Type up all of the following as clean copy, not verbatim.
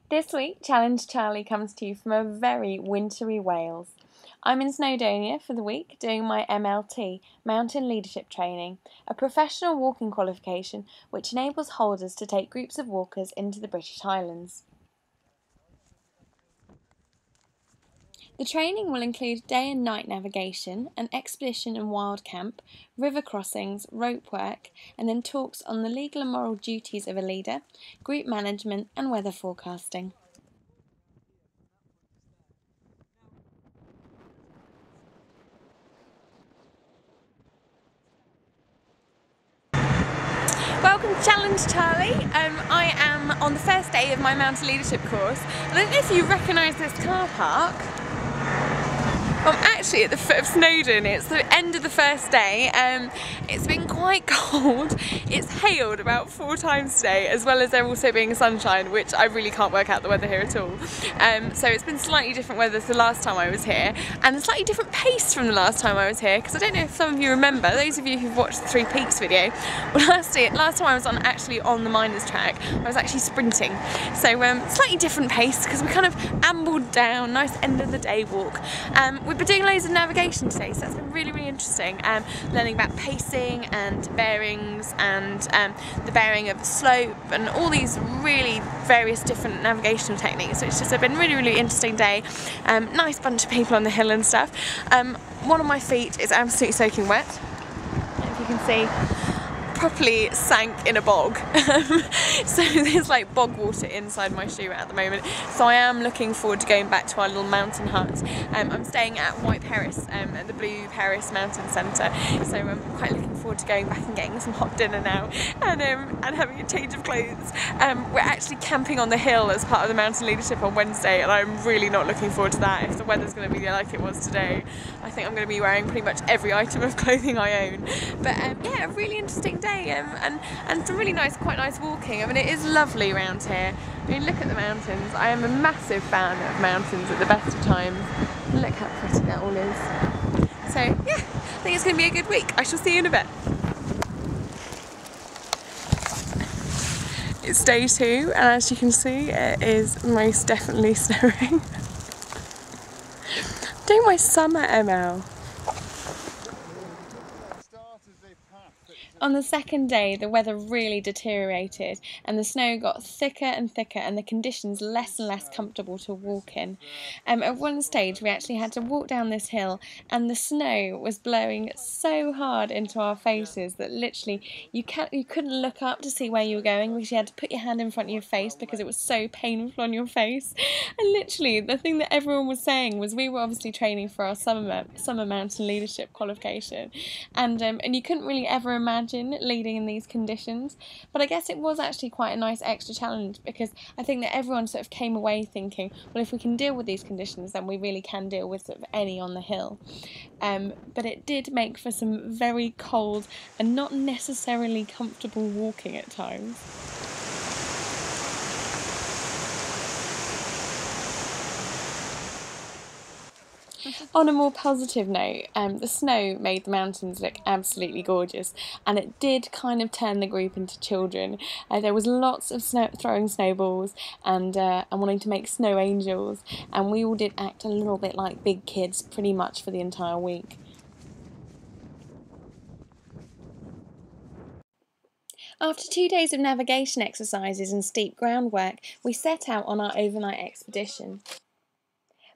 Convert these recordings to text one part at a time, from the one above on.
This week, Challenge Charlie comes to you from a very wintry Wales. I'm in Snowdonia for the week doing my MLT, Mountain Leadership Training, a professional walking qualification which enables holders to take groups of walkers into the British Highlands. The training will include day and night navigation, an expedition and wild camp, river crossings, rope work, and then talks on the legal and moral duties of a leader, group management and weather forecasting. Welcome to Challenge Charlie. I am on the first day of my mountain leadership course. I don't know if you recognise this car park. I'm actually at the foot of Snowdon. It's the end of the first day. It's been quite cold. It's hailed about 4 times today, as well as there also being sunshine, which I really can't work out the weather here at all. So it's been slightly different weather to the last time I was here, and a slightly different pace from the last time I was here, because I don't know if some of you remember, those of you who've watched the Three Peaks video, well, last time I was actually on the miners track, I was actually sprinting. So slightly different pace, because we kind of ambled down, nice end of the day walk. We've been doing loads of navigation today, so that's been really, really interesting. Learning about pacing and bearings and the bearing of the slope and all these really various different navigational techniques. So it's just been a really, really interesting day. Nice bunch of people on the hill and stuff. One of my feet is absolutely soaking wet. If you can see, properly sank in a bog. So there's like bog water inside my shoe at the moment. So I am looking forward to going back to our little mountain hut. I'm staying at White Perris, at the Blue Perris Mountain Centre. So I'm quite looking forward to going back and getting some hot dinner now and having a change of clothes. We're actually camping on the hill as part of the mountain leadership on Wednesday, and I'm really not looking forward to that. If the weather's going to be like it was today, I think I'm going to be wearing pretty much every item of clothing I own. But yeah, a really interesting day. And some really quite nice walking. I mean, it is lovely around here. I mean, look at the mountains. I am a massive fan of mountains at the best of times. Look how pretty that all is. So yeah, I think it's going to be a good week. I shall see you in a bit. It's day 2, and as you can see, it is most definitely snowing. Doing my summer ML. On the second day, the weather really deteriorated and the snow got thicker and thicker and the conditions less and less comfortable to walk in. At one stage, we actually had to walk down this hill and the snow was blowing so hard into our faces that literally you couldn't look up to see where you were going, because you had to put your hand in front of your face because it was so painful on your face. And literally, the thing that everyone was saying was we were obviously training for our summer mountain leadership qualification, and you couldn't really ever imagine leading in these conditions, but I guess it was actually quite a nice extra challenge, because I think that everyone sort of came away thinking, well, if we can deal with these conditions, then we really can deal with sort of any on the hill. But it did make for some very cold and not necessarily comfortable walking at times. On a more positive note, the snow made the mountains look absolutely gorgeous, and it did kind of turn the group into children. There was lots of throwing snowballs and wanting to make snow angels, and we all did act a little bit like big kids pretty much for the entire week. After 2 days of navigation exercises and steep groundwork, we set out on our overnight expedition.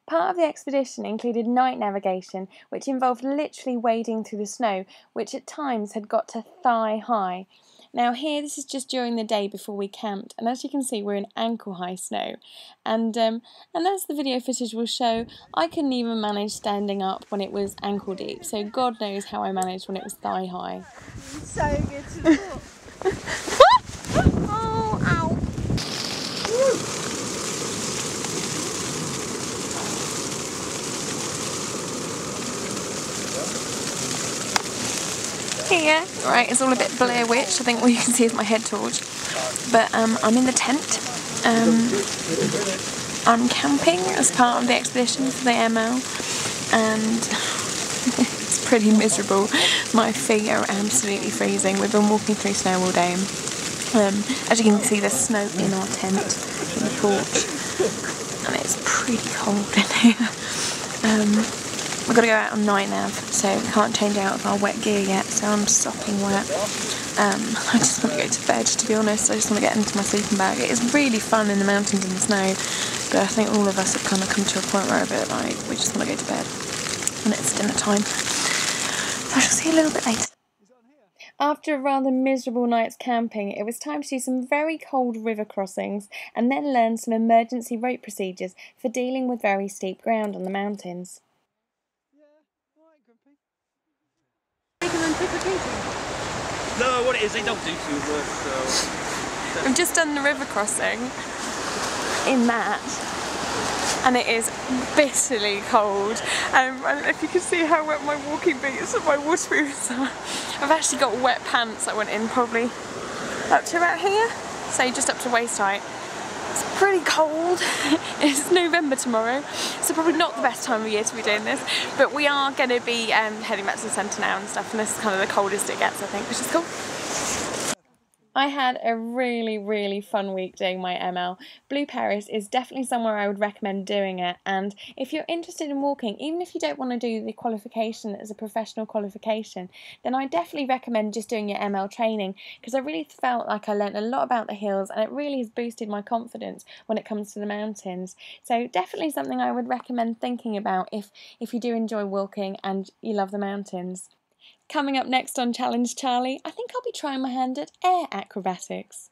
Part of the expedition included night navigation, which involved literally wading through the snow, which at times had got to thigh high. Now here, this is just during the day before we camped, and as you can see, we're in ankle-high snow. And as the video footage will show, I couldn't even manage standing up when it was ankle deep, so God knows how I managed when it was thigh high. So good to walk. Oh, ow! Here, right, it's all a bit Blair Witch. I think all you can see is my head torch. But I'm in the tent. I'm camping as part of the expedition for the ML, and it's pretty miserable. My feet are absolutely freezing. We've been walking through snow all day. As you can see, there's snow in our tent in the porch, and it's pretty cold in here. We've got to go out on night nav, so we can't change out of our wet gear yet, so I'm sopping wet. I just want to go to bed, to be honest. I just want to get into my sleeping bag. It is really fun in the mountains in the snow, but I think all of us have kind of come to a point where we're a bit like, we just want to go to bed, and it's dinner time. So I shall see you a little bit later. After a rather miserable night's camping, it was time to do some very cold river crossings and then learn some emergency rope procedures for dealing with very steep ground on the mountains. No, what it is, they don't do too much, so... We've just done the river crossing in that, and it is bitterly cold. I don't know if you can see how wet my walking boots and my water boots are. I've actually got wet pants that went in probably up to about here, so just up to waist height. It's pretty cold. It's November tomorrow, so probably not the best time of year to be doing this, but we are going to be heading back to the centre now and stuff, and this is kind of the coldest it gets, I think, which is cool. I had a really fun week doing my ML. Blue Paris is definitely somewhere I would recommend doing it, and if you're interested in walking, even if you don't want to do the qualification as a professional qualification, then I definitely recommend just doing your ML training, because I really felt like I learnt a lot about the hills, and it really has boosted my confidence when it comes to the mountains. So definitely something I would recommend thinking about if you do enjoy walking and you love the mountains. Coming up next on Challenge Charlie, I think I'll be trying my hand at air acrobatics.